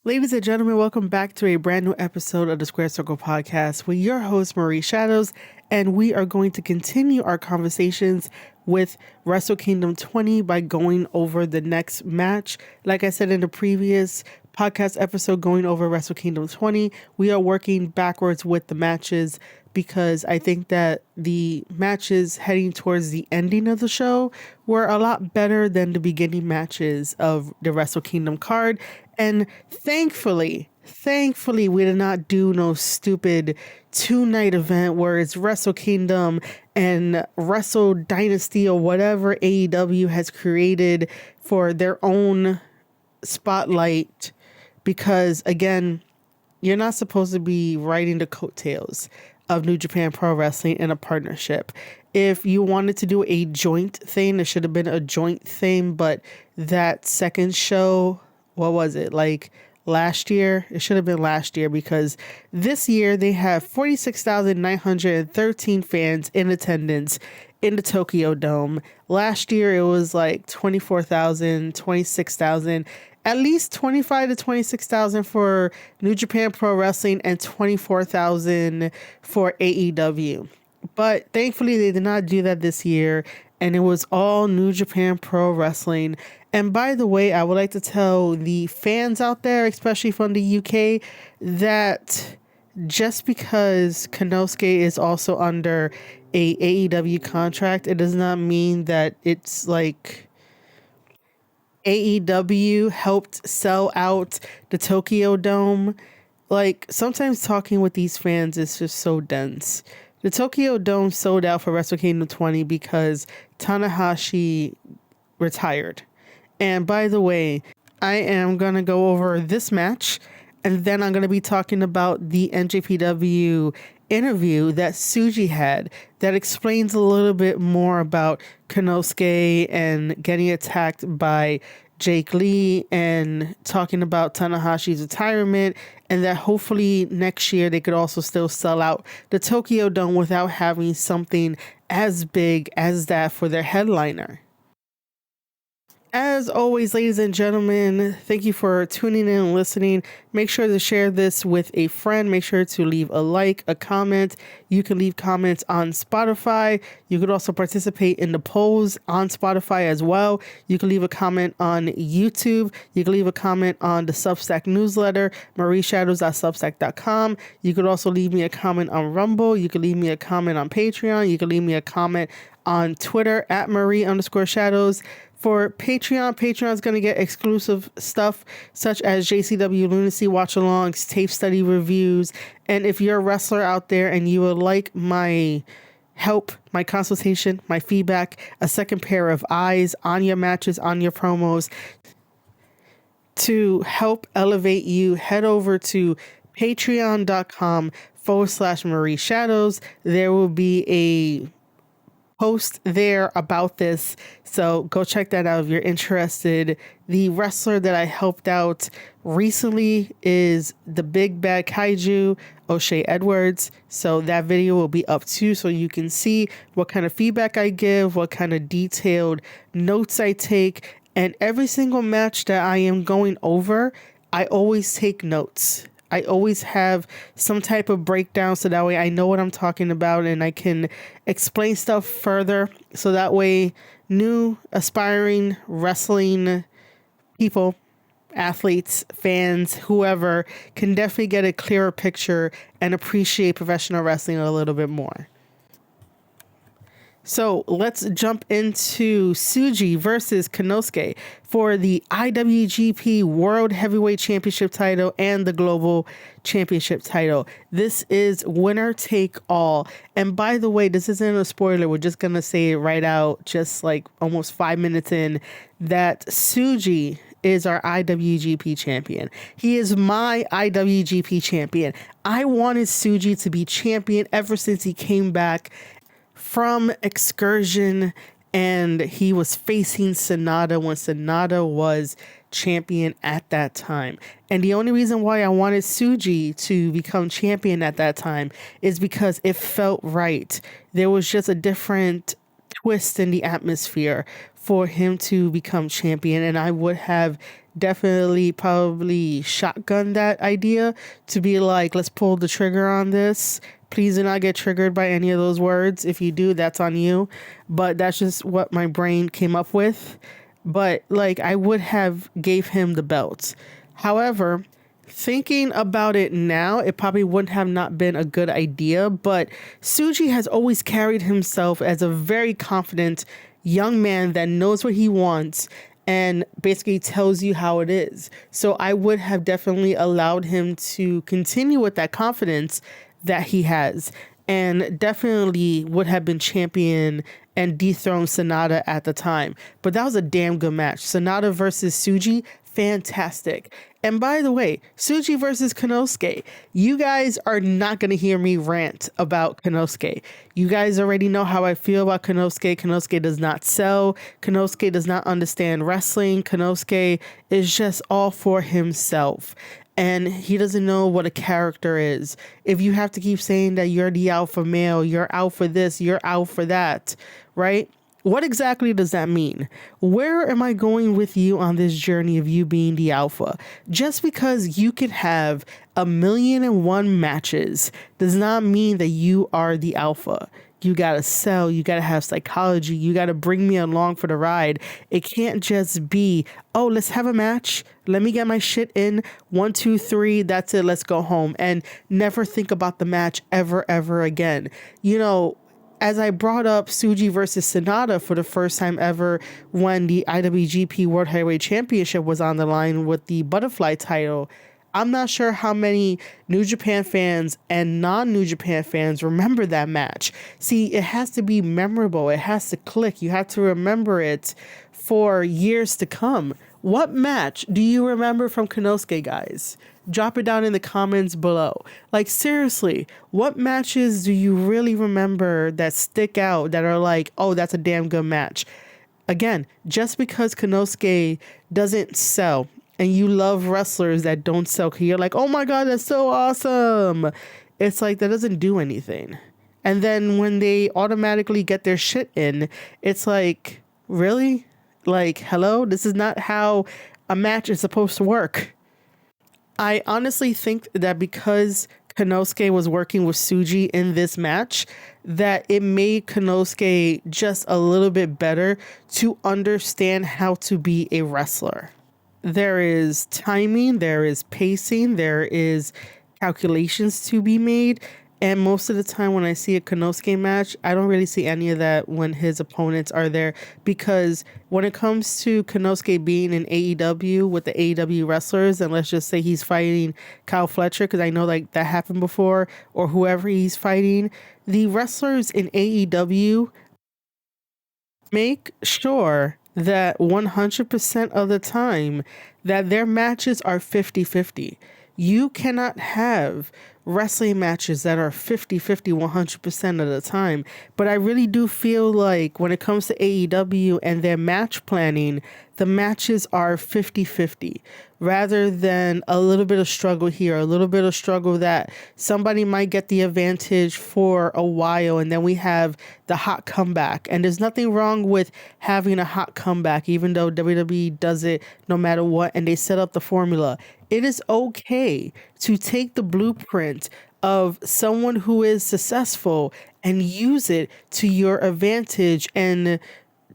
Ladies and gentlemen, welcome back to a brand new episode of the Square Circle Podcast with your host, Marie Shadows, and we are going to continue our conversations with Wrestle Kingdom 20 by going over the next match. Like I said in the previous podcast episode, going over Wrestle Kingdom 20, we are working backwards with the matches because I think that the matches heading towards the ending of the show were a lot better than the beginning matches of the Wrestle Kingdom card. And thankfully, we did not do no stupid 2-night event where it's Wrestle Kingdom and Wrestle Dynasty or whatever AEW has created for their own spotlight. Because again, you're not supposed to be riding the coattails of New Japan Pro Wrestling in a partnership. If you wanted to do a joint thing, it should have been a joint thing. But that second show, what was it, like last year? It should have been last year, because this year they have 46,913 fans in attendance in the Tokyo Dome. Last year it was like 24,000, 26,000, at least 25 to 26,000 for New Japan Pro Wrestling and 24,000 for AEW. But thankfully they did not do that this year, and it was all New Japan Pro Wrestling. And by the way, I would like to tell the fans out there, especially from the UK, that just because Konosuke is also under a AEW contract, it does not mean that it's like AEW helped sell out the Tokyo Dome. Like, sometimes talking with these fans is just so dense. The Tokyo Dome sold out for Wrestle Kingdom 20 because Tanahashi retired. And by the way, I am going to go over this match, and then I'm going to be talking about the NJPW interview that Tsuji had that explains a little bit more about Konosuke and getting attacked by Jake Lee, and talking about Tanahashi's retirement, and that hopefully next year they could also still sell out the Tokyo Dome without having something as big as that for their headliner. As always, ladies and gentlemen, thank you for tuning in and listening. Make sure to share this with a friend. Make sure to leave a like, a comment. You can leave comments on Spotify. You could also participate in the polls on Spotify as well. You can leave a comment on YouTube. You can leave a comment on the Substack newsletter, marieshadows.substack.com. You could also leave me a comment on Rumble. You can leave me a comment on Patreon. You can leave me a comment on Twitter at Marie_Shadows. For Patreon is going to get exclusive stuff such as JCW Lunacy watch-alongs, tape study reviews, and if you're a wrestler out there and you would like my help, my consultation, my feedback, a second pair of eyes on your matches, on your promos, to help elevate you, head over to patreon.com/Marie Shadows. There will be a post there about this, so go check that out if you're interested. The wrestler that I helped out recently is the Big Bad Kaiju, O'Shea Edwards, so that video will be up too, so you can see what kind of feedback I give, what kind of detailed notes I take, and every single match that I am going over, I always take notes. I always have some type of breakdown, so that way I know what I'm talking about and I can explain stuff further. So that way new aspiring wrestling people, athletes, fans, whoever, can definitely get a clearer picture and appreciate professional wrestling a little bit more. So let's jump into Tsuji versus Konosuke for the IWGP World Heavyweight Championship title and the Global Championship title. This is winner take all. And by the way, this isn't a spoiler. We're just going to say it right out, just like almost 5 minutes in, that Tsuji is our IWGP champion. He is my IWGP champion. I wanted Tsuji to be champion ever since he came back from Excursion and he was facing Sonata when Sonata was champion at that time. And the only reason why I wanted Tsuji to become champion at that time is because it felt right. There was just a different twist in the atmosphere for him to become champion, and I would have definitely probably shotgun that idea to be like, let's pull the trigger on this. Please do not get triggered by any of those words. If you do, that's on you. But that's just what my brain came up with. But like, I would have gave him the belt. However, thinking about it now, it probably wouldn't have not been a good idea. But Tsuji has always carried himself as a very confident young man that knows what he wants and basically tells you how it is. So I would have definitely allowed him to continue with that confidence that he has, and definitely would have been champion and dethroned Sonata at the time. But that was a damn good match. Sonata versus Tsuji, fantastic. And by the way, Tsuji versus Konosuke. You guys are not going to hear me rant about Konosuke. You guys already know how I feel about Konosuke. Konosuke does not sell. Konosuke does not understand wrestling. Konosuke is just all for himself. And he doesn't know what a character is. If you have to keep saying that you're the alpha male, you're out for this, you're out for that, right? What exactly does that mean? Where am I going with you on this journey of you being the alpha? Just because you can have 1,000,001 matches does not mean that you are the alpha. You gotta sell, you gotta have psychology, you gotta bring me along for the ride. It can't just be, oh, let's have a match, let me get my shit in, 1, 2, 3, that's it, let's go home, and never think about the match ever again. You know, as I brought up Tsuji versus Sonata for the first time ever when the IWGP World Heavyweight Championship was on the line with the butterfly title, I'm not sure how many New Japan fans and non-New Japan fans remember that match. See, it has to be memorable. It has to click. You have to remember it for years to come. What match do you remember from Konosuke, guys? Drop it down in the comments below. Like, seriously, what matches do you really remember that stick out that are like, oh, that's a damn good match? Again, just because Konosuke doesn't sell and you love wrestlers that don't sell, you're like, oh my God, that's so awesome. It's like, that doesn't do anything. And then when they automatically get their shit in, it's like, really? Like, hello? This is not how a match is supposed to work. I honestly think that because Konosuke was working with Tsuji in this match, that it made Konosuke just a little bit better to understand how to be a wrestler. There is timing, there is pacing, there is calculations to be made. And most of the time when I see a Konosuke match, I don't really see any of that when his opponents are there, because when it comes to Konosuke being in AEW with the AEW wrestlers, and let's just say he's fighting Kyle Fletcher, because I know like that happened before, or whoever he's fighting, the wrestlers in AEW make sure that 100% of the time that their matches are 50-50. You cannot have wrestling matches that are 50-50 100% of the time. But I really do feel like when it comes to AEW and their match planning, the matches are 50-50 rather than a little bit of struggle here, a little bit of struggle that somebody might get the advantage for a while, and then we have the hot comeback. And there's nothing wrong with having a hot comeback, even though WWE does it no matter what, and they set up the formula. It is okay to take the blueprint of someone who is successful and use it to your advantage, and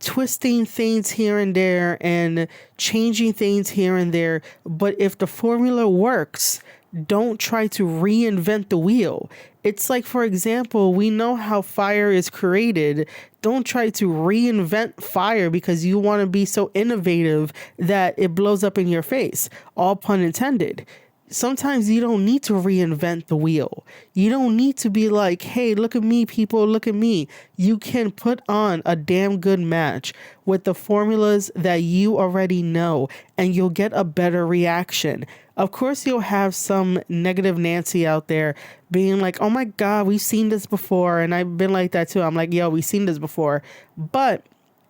twisting things here and there and changing things here and there. But if the formula works, don't try to reinvent the wheel. It's like, for example, we know how fire is created. Don't try to reinvent fire because you want to be so innovative that it blows up in your face. All pun intended. Sometimes you don't need to reinvent the wheel. You don't need to be like, hey, look at me, people, look at me. You can put on a damn good match with the formulas that you already know, and you'll get a better reaction. Of course, you'll have some negative Nancy out there being like, oh my God, we've seen this before. And I've been like that too. I'm like, yo, we've seen this before. But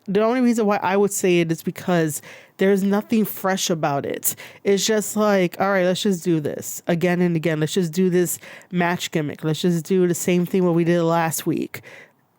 the only reason why I would say it is because there's nothing fresh about it. It's just like, all right, let's just do this again and again. Let's just do this match gimmick. Let's just do the same thing what we did last week.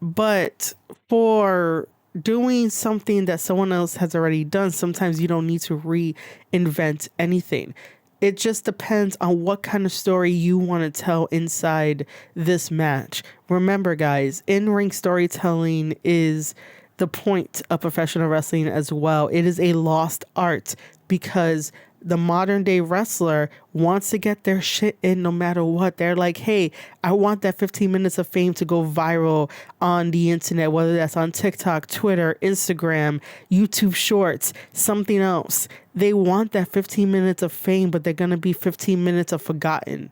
But for doing something that someone else has already done, sometimes you don't need to reinvent anything. It just depends on what kind of story you want to tell inside this match. Remember, guys, in-ring storytelling is the point of professional wrestling as well. It is a lost art because the modern day wrestler wants to get their shit in no matter what. They're like, hey, I want that 15 minutes of fame to go viral on the internet, whether that's on TikTok, Twitter, Instagram, YouTube Shorts, something else. They want that 15 minutes of fame, but they're going to be 15 minutes of forgotten.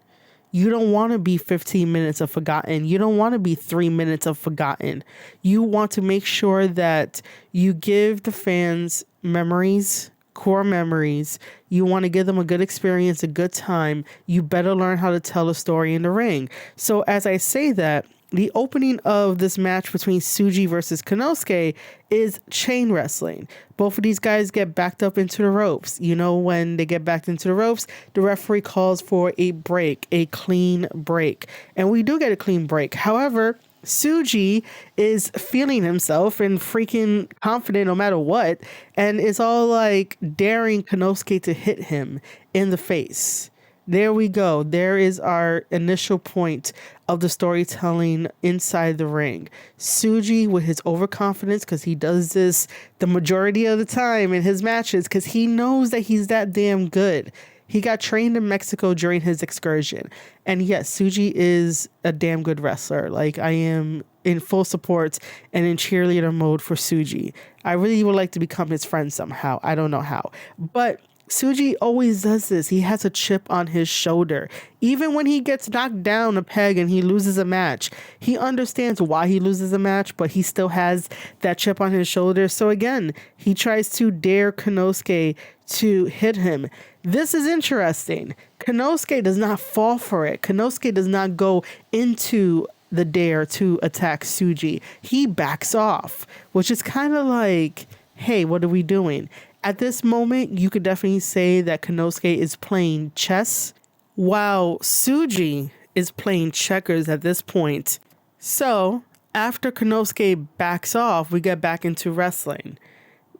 You don't want to be 15 minutes of forgotten. You don't want to be 3 minutes of forgotten. You want to make sure that you give the fans memories, core memories. You want to give them a good experience, a good time. You better learn how to tell a story in the ring. So as I say that, the opening of this match between Tsuji versus Konosuke is chain wrestling. Both of these guys get backed up into the ropes. You know, when they get backed into the ropes, the referee calls for a break, a clean break. And we do get a clean break. However, Tsuji is feeling himself and freaking confident no matter what, and is all like daring Konosuke to hit him in the face. There we go. There is our initial point of the storytelling inside the ring. Tsuji with his overconfidence, because he does this the majority of the time in his matches, because he knows that he's that damn good. He got trained in Mexico during his excursion. And yes, Tsuji is a damn good wrestler. Like, I am in full support and in cheerleader mode for Tsuji. I really would like to become his friend somehow. I don't know how. But Tsuji always does this. He has a chip on his shoulder. Even when he gets knocked down a peg and he loses a match, he understands why he loses a match, but he still has that chip on his shoulder. So again, he tries to dare Konosuke to hit him. This is interesting. Konosuke does not fall for it. Konosuke does not go into the dare to attack Tsuji. He backs off, which is kind of like, hey, what are we doing? At this moment, you could definitely say that Konosuke is playing chess, while Tsuji is playing checkers at this point. So, after Konosuke backs off, we get back into wrestling.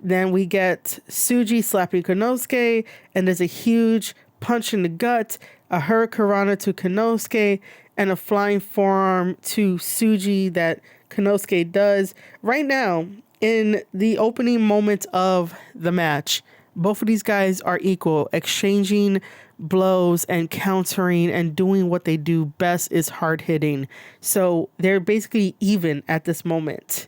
Then we get Tsuji slapping Konosuke, and there's a huge punch in the gut, a hurricanrana to Konosuke, and a flying forearm to Tsuji that Konosuke does. Right now, in the opening moment of the match, both of these guys are equal, exchanging blows and countering and doing what they do best is hard hitting. So they're basically even at this moment.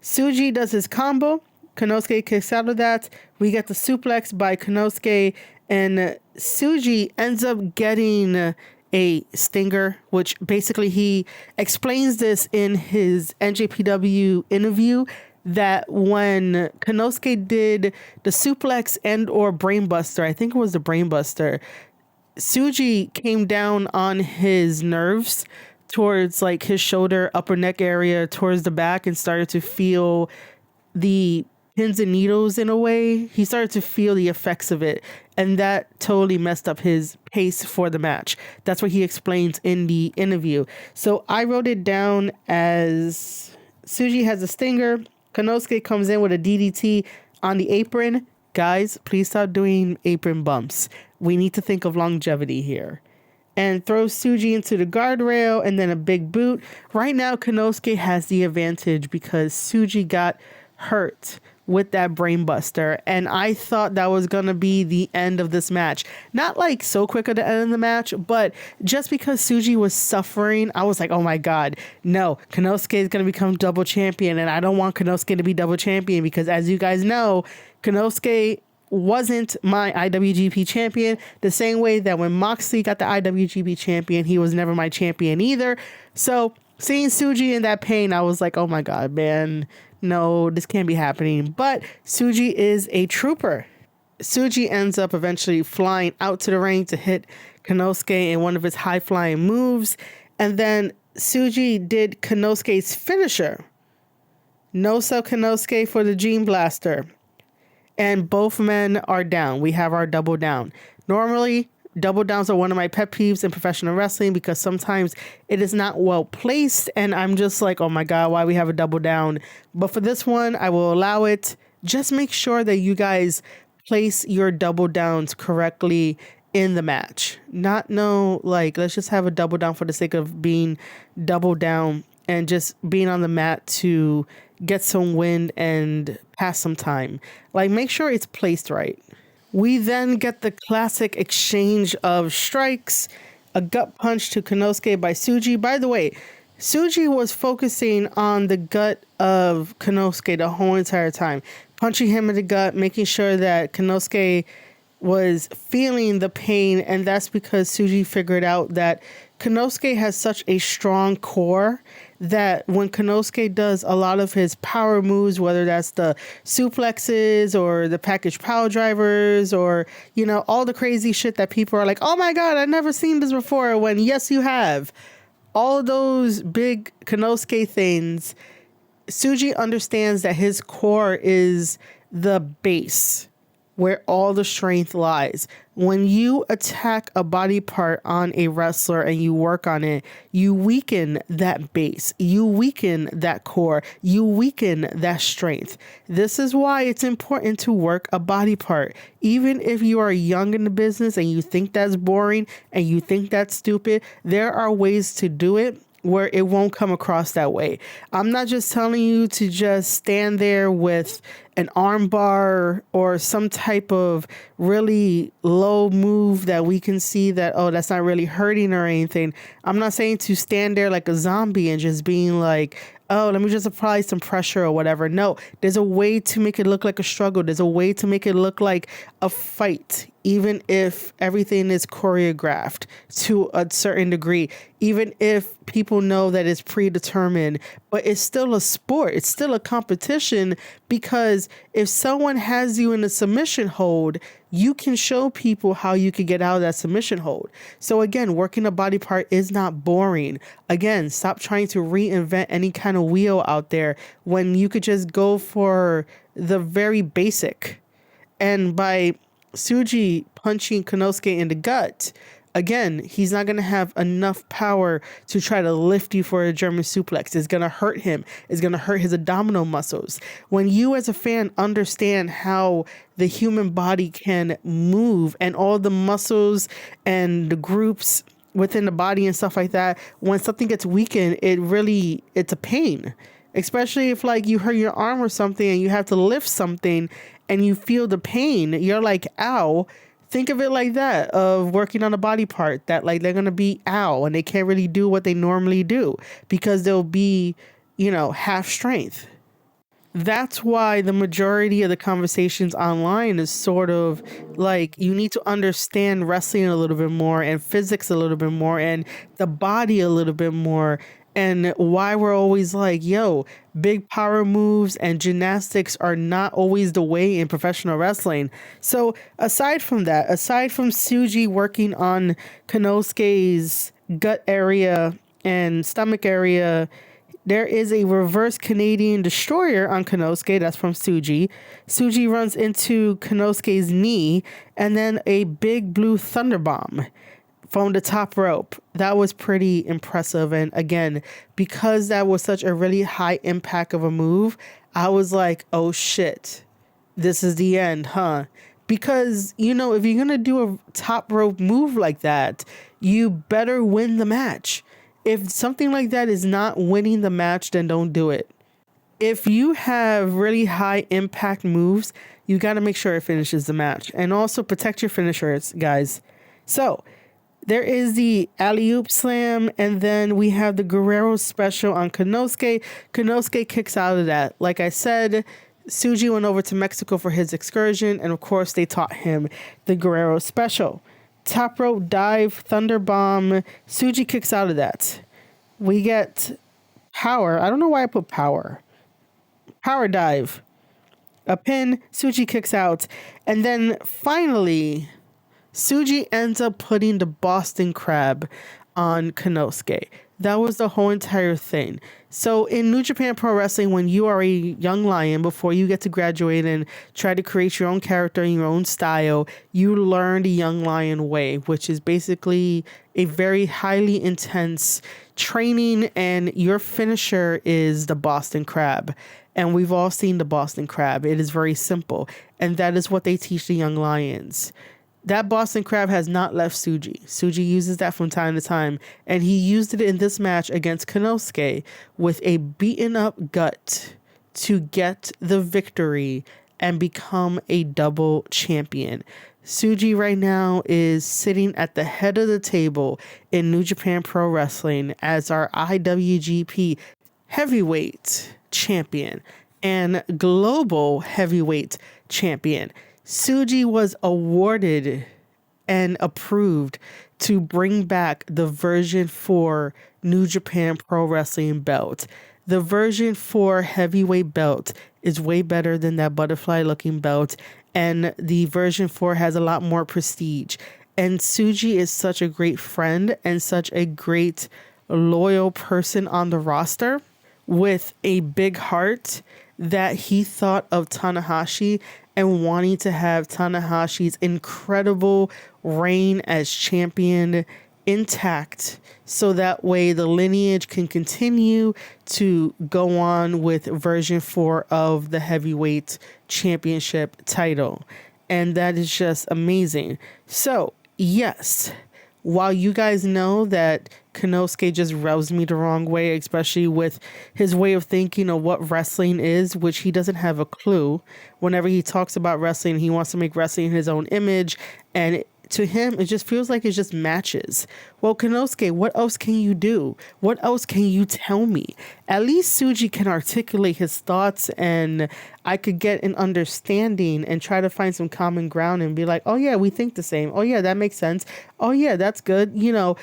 Tsuji does his combo. Konosuke kicks out of that. We get the suplex by Konosuke, and Tsuji ends up getting a stinger, which basically he explains this in his NJPW interview, that when Konosuke did the suplex and or brainbuster, I think it was the brainbuster, Tsuji came down on his nerves towards like his shoulder, upper neck area, towards the back, and started to feel the pins and needles in a way. He started to feel the effects of it, and that totally messed up his pace for the match. That's what he explains in the interview. So I wrote it down as Tsuji has a stinger. Konosuke comes in with a DDT on the apron. Guys, please stop doing apron bumps. We need to think of longevity here. And throws Tsuji into the guardrail and then a big boot. Right now, Konosuke has the advantage because Tsuji got hurt with that brainbuster, and I thought that was gonna be the end of this match. Not like so quick at the end of the match, but just because Tsuji was suffering, I was like, oh my god, no, Konosuke is gonna become double champion, and I don't want Konosuke to be double champion because, as you guys know, Konosuke wasn't my IWGP champion, the same way that when Moxley got the IWGP champion, he was never my champion either. So seeing Tsuji in that pain, I was like, oh my god, man, no, this can't be happening. But Tsuji is a trooper. Tsuji ends up eventually flying out to the ring to hit Konosuke in one of his high-flying moves. And then Tsuji did Konosuke's finisher. No sell Konosuke for the Gene Blaster. And both men are down. We have our double down. Normally, Double downs are one of my pet peeves in professional wrestling because sometimes it is not well placed. And I'm just like, oh my God, why we have a double down? But for this one, I will allow it. Just make sure that you guys place your double downs correctly in the match. Not no, like, let's just have a double down for the sake of being double down and just being on the mat to get some wind and pass some time. Like, make sure it's placed right. We then get the classic exchange of strikes, a gut punch to Konosuke by Tsuji. By the way, Tsuji was focusing on the gut of Konosuke the whole entire time, punching him in the gut, making sure that Konosuke was feeling the pain. And that's because Tsuji figured out that Konosuke has such a strong core that when Konosuke does a lot of his power moves, whether that's the suplexes or the package power drivers or, you know, all the crazy shit that people are like, oh my God, I've never seen this before. When yes, you have. All those big Konosuke things, Tsuji understands that his core is the base where all the strength lies. When you attack a body part on a wrestler and you work on it, you weaken that base, you weaken that core, you weaken that strength. This is why it's important to work a body part. Even if you are young in the business and you think that's boring and you think that's stupid, there are ways to do it where it won't come across that way. I'm not just telling you to just stand there with an arm bar or some type of really low move that we can see that, oh, that's not really hurting or anything. I'm not saying to stand there like a zombie and just being like, oh, let me just apply some pressure or whatever. No, there's a way to make it look like a struggle. There's a way to make it look like a fight, even if everything is choreographed to a certain degree, even if people know that it's predetermined, but it's still a sport. It's still a competition, because if someone has you in a submission hold, you can show people how you can get out of that submission hold. So again, working a body part is not boring. Again, stop trying to reinvent any kind of wheel out there when you could just go for the very basic. And by Tsuji punching Konosuke in the gut, again, he's not going to have enough power to try to lift you for a German suplex. It's going to hurt him. It's going to hurt his abdominal muscles. When you as a fan understand how the human body can move and all the muscles and the groups within the body and stuff like that, when something gets weakened, it's a pain. Especially if like you hurt your arm or something and you have to lift something and you feel the pain, you're like, ow. Think of it like that, of working on a body part that like they're going to be ow and they can't really do what they normally do because they'll be, half strength. That's why the majority of the conversations online is sort of like you need to understand wrestling a little bit more and physics a little bit more and the body a little bit more, and why we're always like, yo, big power moves and gymnastics are not always the way in professional wrestling. So aside from that, aside from Tsuji working on Konosuke's gut area and stomach area, there is a reverse Canadian destroyer on Konosuke. That's from Tsuji. Tsuji runs into Konosuke's knee and then a big blue thunder bomb from the top rope. That was pretty impressive. And again, because that was such a really high impact of a move, I was like, oh shit, this is the end, huh? Because, if you're going to do a top rope move like that, you better win the match. If something like that is not winning the match, then don't do it. If you have really high impact moves, you got to make sure it finishes the match. And also protect your finishers, guys. So there is the alley-oop slam, and then we have the Guerrero Special on Konosuke. Konosuke kicks out of that. Like I said, Tsuji went over to Mexico for his excursion, and of course they taught him the Guerrero Special. Top rope dive, thunder bomb. Tsuji kicks out of that. We get power. I don't know why I put power. Power dive. A pin. Tsuji kicks out. And then finally, Tsuji ends up putting the Boston Crab on Konosuke. That was the whole entire thing. So in New Japan Pro Wrestling, when you are a young lion, before you get to graduate and try to create your own character and your own style, you learn the young lion way, which is basically a very highly intense training, and your finisher is the Boston Crab. And we've all seen the Boston Crab. It is very simple. And that is what they teach the young lions. That Boston Crab has not left Tsuji. Tsuji uses that from time to time, and he used it in this match against Konosuke with a beaten up gut to get the victory and become a double champion. Tsuji right now is sitting at the head of the table in New Japan Pro Wrestling as our IWGP heavyweight champion and global heavyweight champion. Tsuji was awarded and approved to bring back the version 4 New Japan Pro Wrestling belt. The version 4 heavyweight belt is way better than that butterfly looking belt, and the version 4 has a lot more prestige. And Tsuji is such a great friend and such a great loyal person on the roster with a big heart that he thought of Tanahashi and wanting to have Tanahashi's incredible reign as champion intact, so that way the lineage can continue to go on with version 4 of the heavyweight championship title. And that is just amazing. So yes, while you guys know that Konosuke just rubs me the wrong way, especially with his way of thinking of what wrestling is, which he doesn't have a clue. Whenever he talks about wrestling, he wants to make wrestling his own image, and to him, it just feels like it's just matches. Well, Konosuke, what else can you do? What else can you tell me? At least Tsuji can articulate his thoughts, and I could get an understanding and try to find some common ground and be like, oh yeah, we think the same. Oh yeah, that makes sense. Oh yeah, that's good. You know,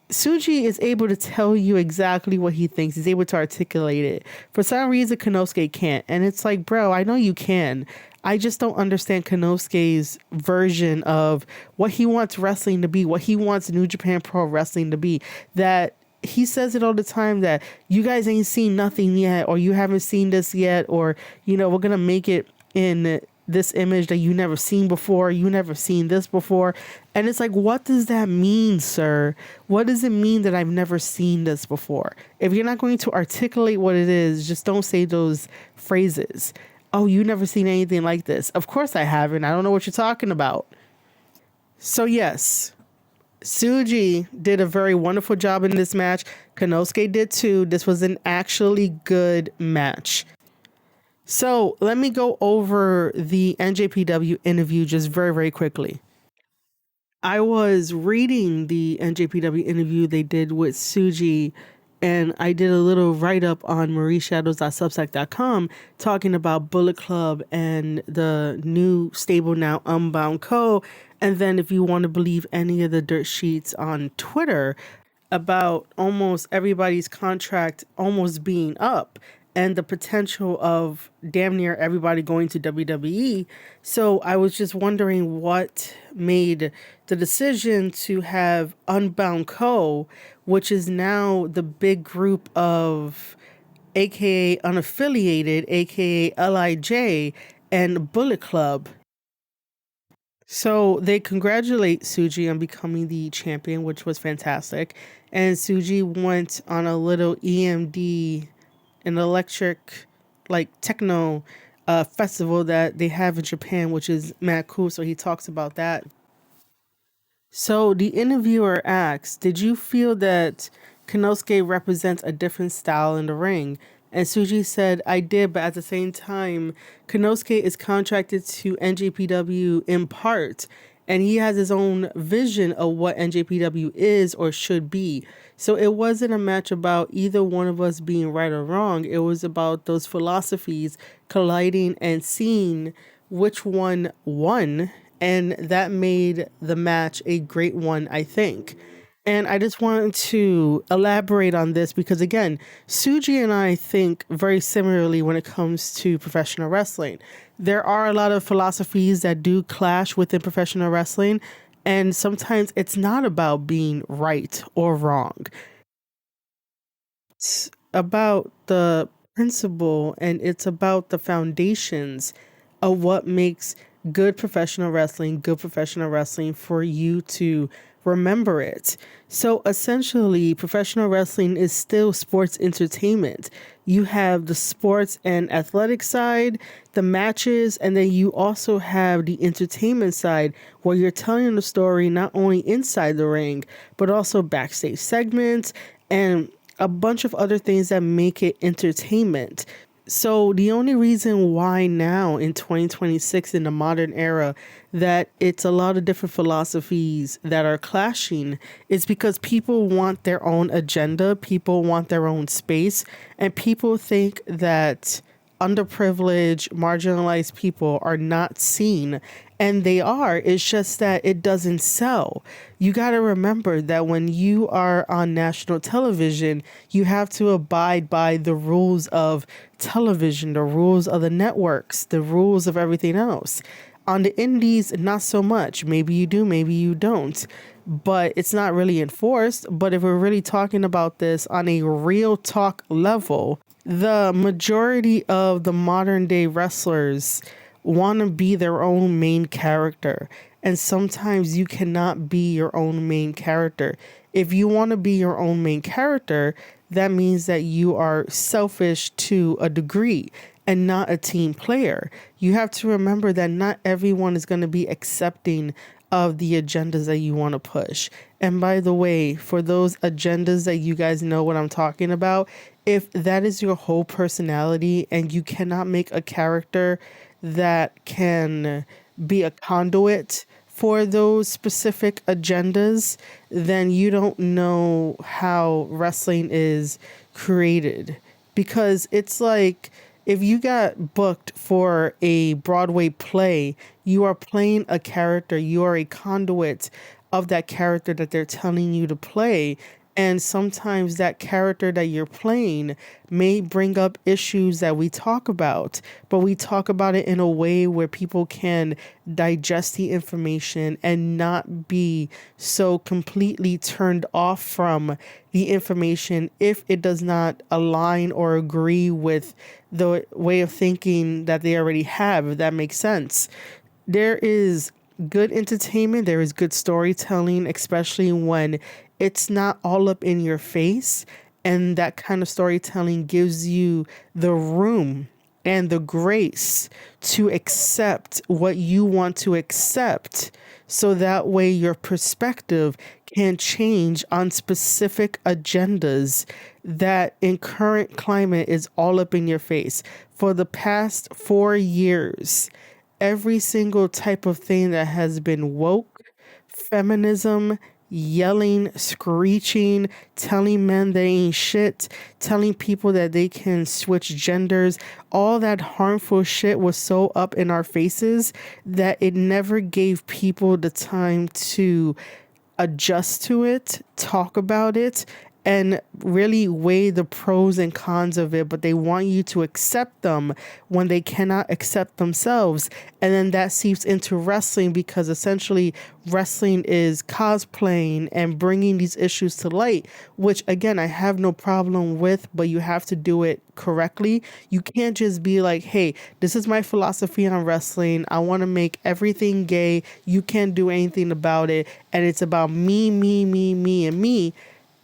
Tsuji is able to tell you exactly what he thinks. He's able to articulate it. For some reason, Konosuke can't. And it's like, bro, I know you can. I just don't understand Konosuke's version of what he wants wrestling to be, what he wants New Japan Pro Wrestling to be. That he says it all the time that you guys ain't seen nothing yet, or you haven't seen this yet, or, you know, we're going to make it in this image that you never seen before. You never seen this before. And it's like, what does that mean, sir? What does it mean that I've never seen this before? If you're not going to articulate what it is, just don't say those phrases. Oh, you never seen anything like this. Of course I haven't. I don't know what you're talking about. So yes, Tsuji did a very wonderful job in this match. Konosuke did too. This was an actually good match. So let me go over the NJPW interview just very, very quickly. I was reading the NJPW interview they did with Tsuji, and I did a little write-up on marieshadows.substack.com talking about Bullet Club and the new stable now Unbound Co. And then if you want to believe any of the dirt sheets on Twitter about almost everybody's contract almost being up and the potential of damn near everybody going to WWE. So I was just wondering what made the decision to have Unbound Co., which is now the big group of AKA unaffiliated, AKA LIJ, and Bullet Club. So they congratulate Tsuji on becoming the champion, which was fantastic. And Tsuji went on a little EMD, an electric, like techno festival that they have in Japan, which is mad cool. So he talks about that. So the interviewer asks, did you feel that Konosuke represents a different style in the ring? And Tsuji said, I did, but at the same time, Konosuke is contracted to NJPW in part, and he has his own vision of what NJPW is or should be. So it wasn't a match about either one of us being right or wrong. It was about those philosophies colliding and seeing which one won. And that made the match a great one, I think. And I just wanted to elaborate on this because, again, Tsuji and I think very similarly when it comes to professional wrestling. There are a lot of philosophies that do clash within professional wrestling, And sometimes it's not about being right or wrong. It's about the principle and it's about the foundations of what makes good professional wrestling for you to remember it. So essentially, professional wrestling is still sports entertainment. You have the sports and athletic side, the matches, and then you also have the entertainment side where you're telling the story not only inside the ring, but also backstage segments and a bunch of other things that make it entertainment. So the only reason why now in 2026 in the modern era that it's a lot of different philosophies that are clashing is because people want their own agenda, people want their own space, and people think that underprivileged, marginalized people are not seen. And they are. It's just that it doesn't sell. You got to remember that when you are on national television, you have to abide by the rules of television, the rules of the networks, the rules of everything else. On the indies, not so much. Maybe you do, maybe you don't. But it's not really enforced. But if we're really talking about this on a real talk level, the majority of the modern day wrestlers want to be their own main character. And sometimes you cannot be your own main character. If you want to be your own main character, that means that you are selfish to a degree and not a team player. You have to remember that not everyone is going to be accepting of the agendas that you want to push. And by the way, for those agendas that you guys know what I'm talking about, if that is your whole personality and you cannot make a character that can be a conduit for those specific agendas, then you don't know how wrestling is created. Because it's like if you got booked for a Broadway play, you are playing a character, you are a conduit of that character that they're telling you to play. And sometimes that character that you're playing may bring up issues that we talk about, but we talk about it in a way where people can digest the information and not be so completely turned off from the information if it does not align or agree with the way of thinking that they already have, if that makes sense. There is good entertainment, there is good storytelling, especially when it's not all up in your face. And that kind of storytelling gives you the room and the grace to accept what you want to accept. So that way your perspective can change on specific agendas that in current climate is all up in your face. For the past 4 years, every single type of thing that has been woke, feminism, yelling, screeching, telling men they ain't shit, telling people that they can switch genders, all that harmful shit was so up in our faces that it never gave people the time to adjust to it, talk about it, and really weigh the pros and cons of it, but they want you to accept them when they cannot accept themselves. And then that seeps into wrestling because essentially wrestling is cosplaying and bringing these issues to light, which again, I have no problem with, but you have to do it correctly. You can't just be like, hey, this is my philosophy on wrestling. I want to make everything gay. You can't do anything about it. And it's about me, and me.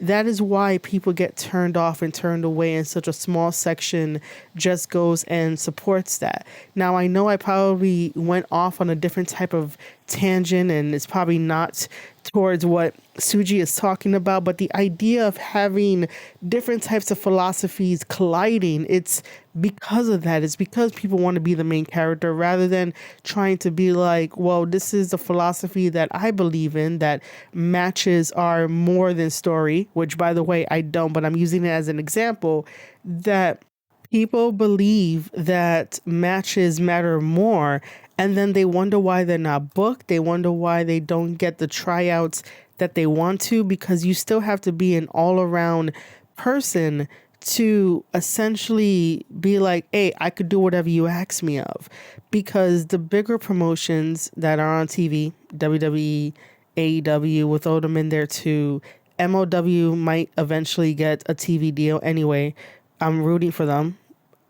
That is why people get turned off and turned away, and such a small section just goes and supports that. Now, I know I probably went off on a different type of tangent, and it's probably not towards what Tsuji is talking about, but the idea of having different types of philosophies colliding, it's because of that. It's because people want to be the main character rather than trying to be like, well, this is the philosophy that I believe in, that matches are more than story, which by the way, I don't, but I'm using it as an example that people believe that matches matter more, and then they wonder why they're not booked. They wonder why they don't get the tryouts that they want to, because you still have to be an all-around person to essentially be like, hey, I could do whatever you ask me of. Because the bigger promotions that are on TV, WWE, AEW will throw them in there too. MLW might eventually get a TV deal anyway. I'm rooting for them.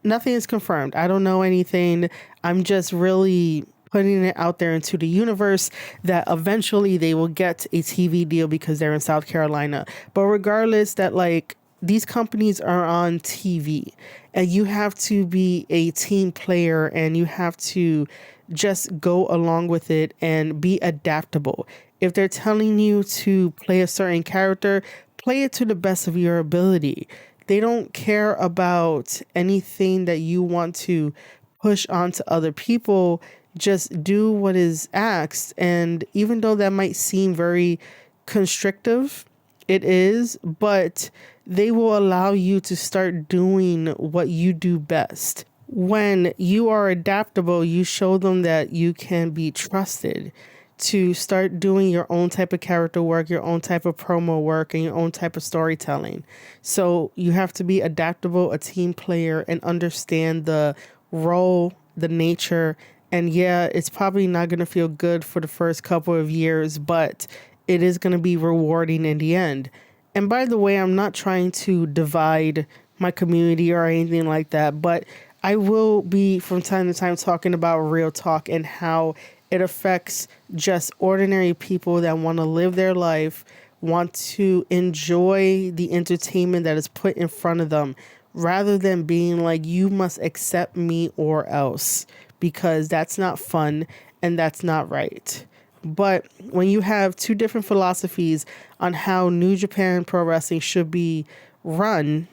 Nothing is confirmed. I don't know anything. I'm just really putting it out there into the universe that eventually they will get a TV deal because they're in South Carolina. But regardless, that like these companies are on TV and you have to be a team player and you have to just go along with it and be adaptable. If they're telling you to play a certain character, play it to the best of your ability. They don't care about anything that you want to push onto other people. Just do what is asked. And even though that might seem very constrictive, it is, but they will allow you to start doing what you do best. When you are adaptable, you show them that you can be trusted to start doing your own type of character work, your own type of promo work, and your own type of storytelling. So you have to be adaptable, a team player, and understand the role, the nature. And yeah, it's probably not going to feel good for the first couple of years, but it is going to be rewarding in the end. And by the way, I'm not trying to divide my community or anything like that, but I will be from time to time talking about real talk and how it affects just ordinary people that want to live their life, want to enjoy the entertainment that is put in front of them, rather than being like, you must accept me or else, because that's not fun and that's not right. But when you have two different philosophies on how New Japan Pro Wrestling should be run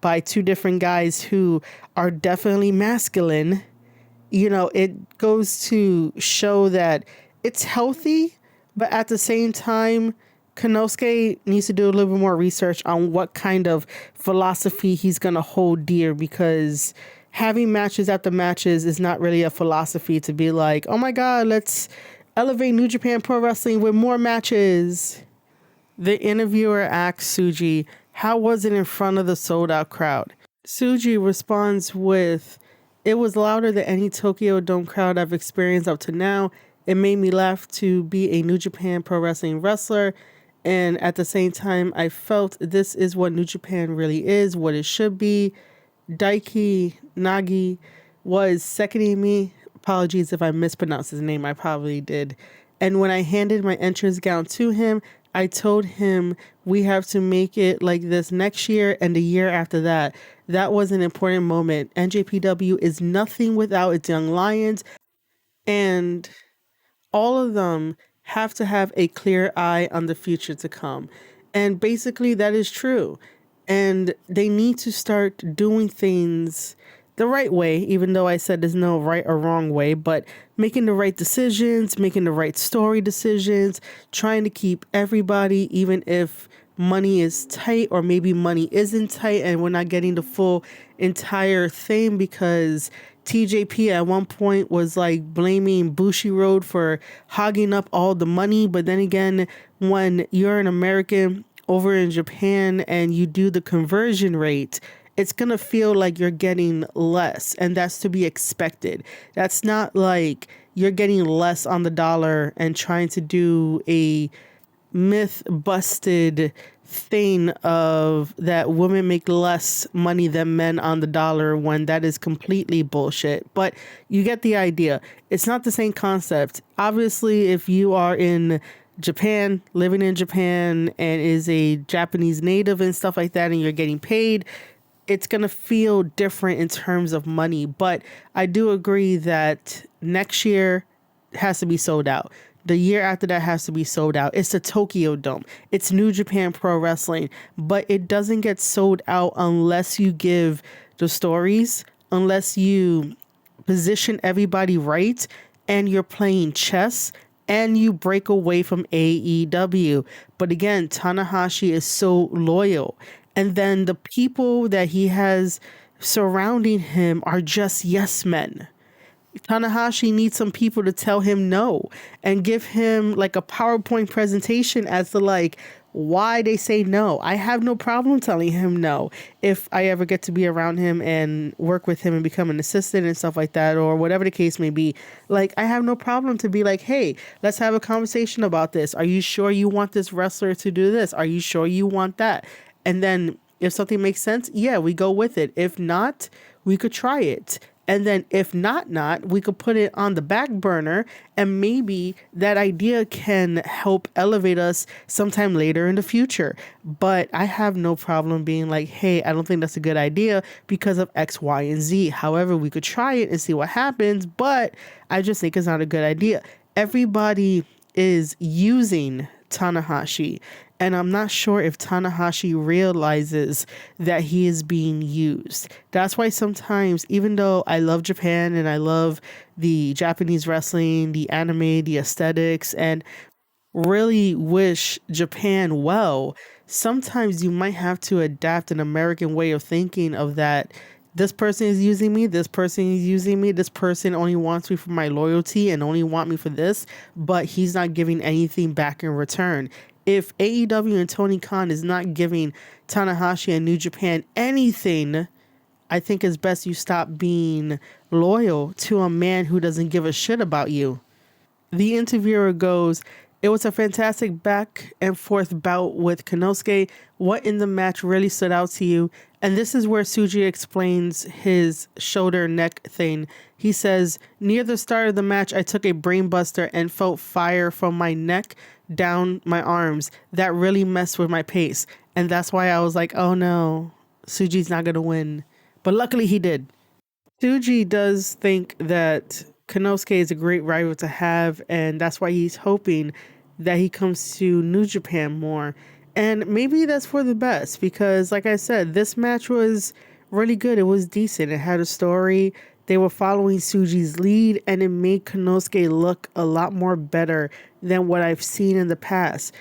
by two different guys who are definitely masculine, you know, it goes to show that it's healthy, but at the same time, Konosuke needs to do a little bit more research on what kind of philosophy he's going to hold dear, because having matches after matches is not really a philosophy to be like, oh my God, let's elevate New Japan Pro Wrestling with more matches. The interviewer asks Tsuji, how was it in front of the sold out crowd? Tsuji responds with, it was louder than any Tokyo Dome crowd I've experienced up to now. It made me laugh to be a New Japan Pro Wrestling wrestler. And at the same time, I felt this is what New Japan really is, what it should be. Daiki Nagi was seconding me. Apologies if I mispronounced his name. I probably did. And when I handed my entrance gown to him, I told him we have to make it like this next year and the year after that. That was an important moment. NJPW is nothing without its young lions, and all of them have to have a clear eye on the future to come. And basically that is true. And they need to start doing things the right way, even though I said there's no right or wrong way, but making the right decisions, making the right story decisions, trying to keep everybody, even if money is tight or maybe money isn't tight and we're not getting the full entire thing, because TJP at one point was like blaming Bushiroad for hogging up all the money. But then again, when you're an American over in Japan and you do the conversion rate, it's going to feel like you're getting less, and that's to be expected. That's not like you're getting less on the dollar and trying to do a myth busted thing of that women make less money than men on the dollar, when that is completely bullshit. But you get the idea. It's not the same concept. Obviously, if you are in Japan, living in Japan, and is a Japanese native and stuff like that, and you're getting paid, it's going to feel different in terms of money. But I do agree that next year has to be sold out. The year after that has to be sold out. It's the Tokyo Dome. It's New Japan Pro Wrestling. But it doesn't get sold out unless you give the stories, unless you position everybody right, and you're playing chess, and you break away from AEW. But again, Tanahashi is so loyal. And then the people that he has surrounding him are just yes men. Tanahashi needs some people to tell him no and give him like a PowerPoint presentation as to like why they say no. I have no problem telling him no if I ever get to be around him and work with him and become an assistant and stuff like that, or whatever the case may be. Like, I have no problem to be like, hey, let's have a conversation about this. Are you sure you want this wrestler to do this? Are you sure you want that? And then if something makes sense, yeah, we go with it. If not, we could try it. And then if not, we could put it on the back burner, and maybe that idea can help elevate us sometime later in the future. But I have no problem being like, hey, I don't think that's a good idea because of X, Y, and Z. However, we could try it and see what happens, but I just think it's not a good idea. Everybody is using Tanahashi, and I'm not sure if Tanahashi realizes that he is being used. That's why sometimes, even though I love Japan and I love the Japanese wrestling, the anime, the aesthetics, and really wish Japan well, sometimes you might have to adapt an American way of thinking of that. This person is using me, this person is using me, this person only wants me for my loyalty and only want me for this, but he's not giving anything back in return. If AEW and Tony Khan is not giving Tanahashi and New Japan anything, I think it's best you stop being loyal to a man who doesn't give a shit about you. The interviewer goes, it was a fantastic back and forth bout with Konosuke. What in the match really stood out to you? And this is where Tsuji explains his shoulder neck thing. He says, near the start of the match, I took a brain buster and felt fire from my neck down my arms. That really messed with my pace. And that's why I was like, oh no, Tsuji's not going to win. But luckily he did. Tsuji does think that Konosuke is a great rival to have, and that's why he's hoping that he comes to New Japan more. And maybe that's for the best, because like I said, this match was really good. It was decent. It had a story. They were following Tsuji's lead, and it made Konosuke look a lot more better than what I've seen in the past.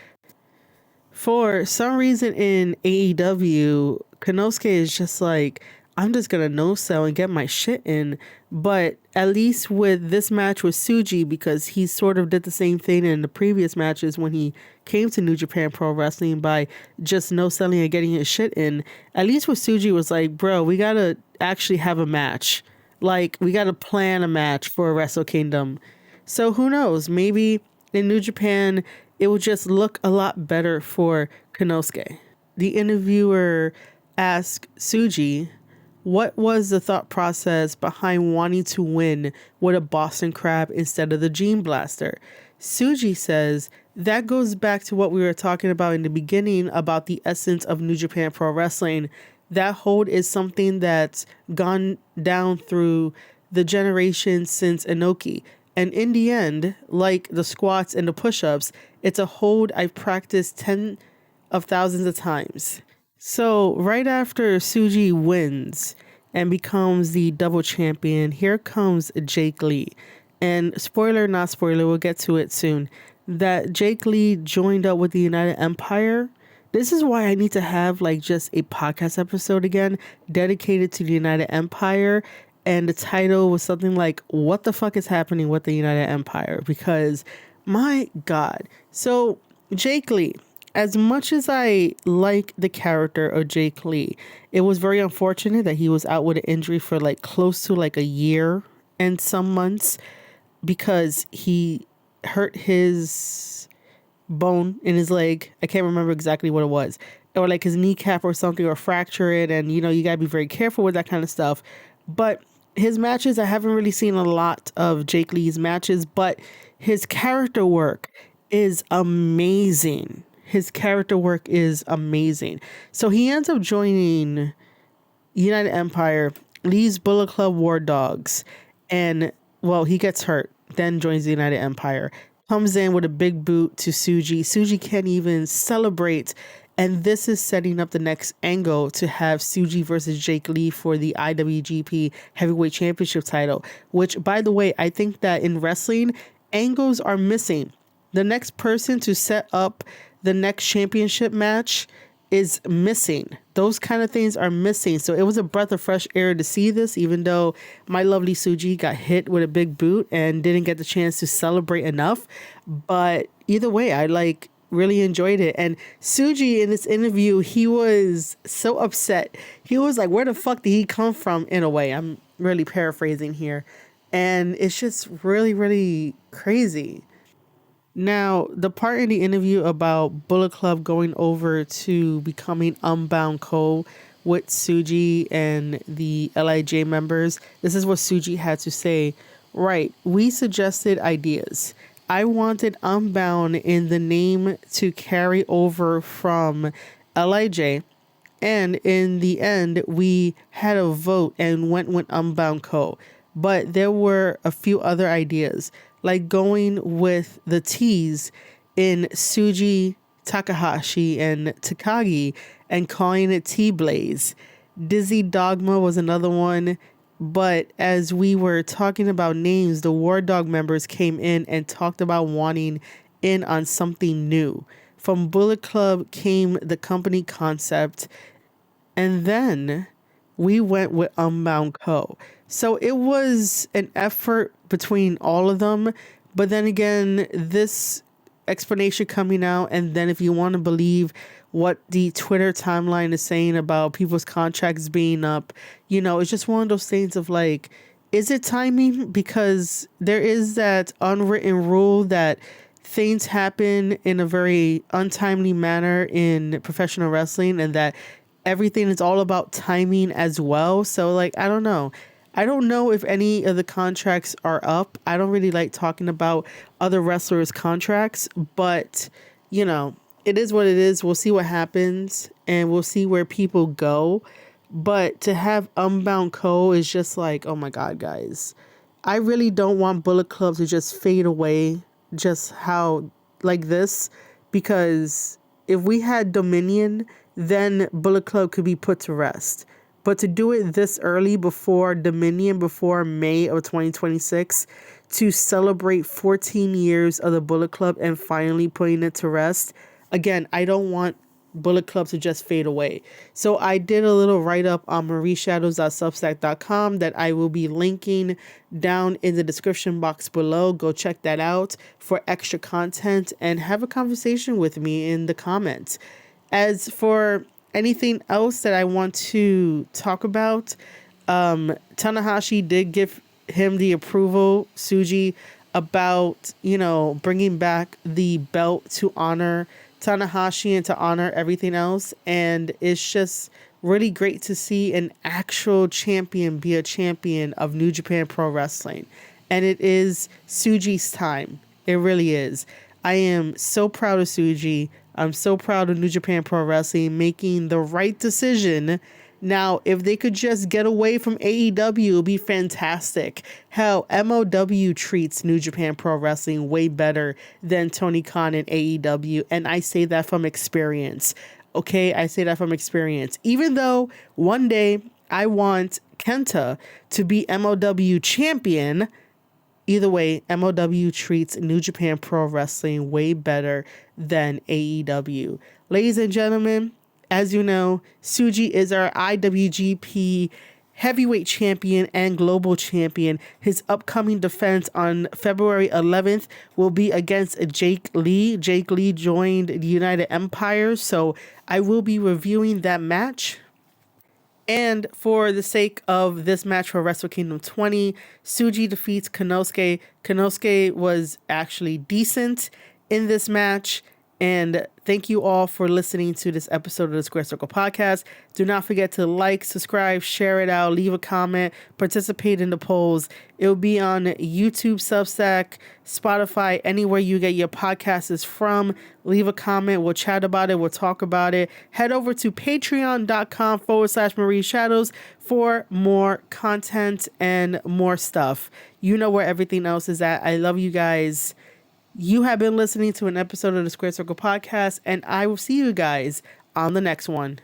For some reason in AEW, Konosuke is just like, I'm just going to no-sell and get my shit in. But at least with this match with Tsuji, because he sort of did the same thing in the previous matches when he came to New Japan Pro Wrestling by just no-selling and getting his shit in. At least with Tsuji was like, bro, we got to actually have a match. Like, we got to plan a match for Wrestle Kingdom. So who knows? Maybe in New Japan, it will just look a lot better for Konosuke. The interviewer asked Tsuji, what was the thought process behind wanting to win with a Boston Crab instead of the Gene Blaster? Tsuji says, that goes back to what we were talking about in the beginning about the essence of New Japan Pro Wrestling. That hold is something that's gone down through the generations since Inoki. And in the end, like the squats and the push-ups, it's a hold I've practiced tens of thousands of times. So right after Tsuji wins and becomes the double champion, here comes Jake Lee. And spoiler, not spoiler, we'll get to it soon, that Jake Lee joined up with the United Empire. This is why I need to have like just a podcast episode again dedicated to the United Empire. And the title was something like, what the fuck is happening with the United Empire? Because my God. So Jake Lee, as much as I like the character of Jake Lee, it was very unfortunate that he was out with an injury for like close to like a year and some months because he hurt his bone in his leg. I can't remember exactly what it was, or like his kneecap or something, or fracture it. And, you know, you gotta be very careful with that kind of stuff. But his matches, I haven't really seen a lot of Jake Lee's matches, but his character work is amazing. His character work is amazing. So he ends up joining United Empire, leaves Bullet Club War Dogs, and, well, he gets hurt, then joins the United Empire, comes in with a big boot to Tsuji. Tsuji can't even celebrate, and this is setting up the next angle to have Tsuji versus Jake Lee for the IWGP Heavyweight Championship title, which, by the way, I think that in wrestling, angles are missing. The next person to set up the next championship match is missing. Those kind of things are missing. So it was a breath of fresh air to see this, even though my lovely Tsuji got hit with a big boot and didn't get the chance to celebrate enough. But either way, I like really enjoyed it. And Tsuji, in this interview, he was so upset. He was like, where the fuck did he come from? In a way, I'm really paraphrasing here. And it's just really, really crazy. Now, the part in the interview about Bullet Club going over to becoming Unbound Co with Tsuji and the LIJ members, this is what Tsuji had to say. Right, we suggested ideas. I wanted Unbound in the name to carry over from LIJ. And in the end, we had a vote and went with Unbound Co. But there were a few other ideas, like going with the T's in Tsuji, Takahashi, and Takagi and calling it T-Blaze. Dizzy Dogma was another one. But as we were talking about names, the War Dog members came in and talked about wanting in on something new. From Bullet Club came the company concept, and then we went with Unbound Co. So it was an effort between all of them. But then again, this explanation coming out, and then if you want to believe what the Twitter timeline is saying about people's contracts being up, you know, it's just one of those things of like, is it timing? Because there is that unwritten rule that things happen in a very untimely manner in professional wrestling, and that everything is all about timing as well. So like, I don't know. I don't know if any of the contracts are up. I don't really like talking about other wrestlers' contracts, but you know, it is what it is. We'll see what happens and we'll see where people go. But to have Unbound Co is just like, oh my God, guys. I really don't want Bullet Club to just fade away just how like this, because if we had Dominion, then Bullet Club could be put to rest. But to do it this early before Dominion, before May of 2026, to celebrate 14 years of the Bullet Club and finally putting it to rest, again, I don't want Bullet Club to just fade away. So I did a little write-up on marieshadows.substack.com that I will be linking down in the description box below. Go check that out for extra content and have a conversation with me in the comments. As for anything else that I want to talk about, Tanahashi did give him the approval, Tsuji, about, you know, bringing back the belt to honor Tanahashi and to honor everything else. And it's just really great to see an actual champion be a champion of New Japan Pro Wrestling. And it is Tsuji's time. It really is. I am so proud of Tsuji. I'm so proud of New Japan Pro Wrestling making the right decision. Now, if they could just get away from AEW, it would be fantastic. Hell, MOW treats New Japan Pro Wrestling way better than Tony Khan and AEW. And I say that from experience. Okay, I say that from experience. Even though one day I want Kenta to be MOW champion, either way, MOW treats New Japan Pro Wrestling way better than AEW. Ladies and gentlemen, as you know, Tsuji is our IWGP heavyweight champion and global champion. His upcoming defense on February 11th will be against Jake Lee. Jake Lee joined the United Empire, so I will be reviewing that match. And for the sake of this match for Wrestle Kingdom 20, Tsuji defeats Konosuke. Konosuke was actually decent in this match. And thank you all for listening to this episode of the Square Circle Podcast. Do not forget to like, subscribe, share it out, leave a comment, participate in the polls. It will be on YouTube, Substack, Spotify, anywhere you get your podcasts from. Leave a comment. We'll chat about it. We'll talk about it. Head over to patreon.com/Marie Shadows for more content and more stuff. You know where everything else is at. I love you guys. You have been listening to an episode of the Square Circle Podcast, and I will see you guys on the next one.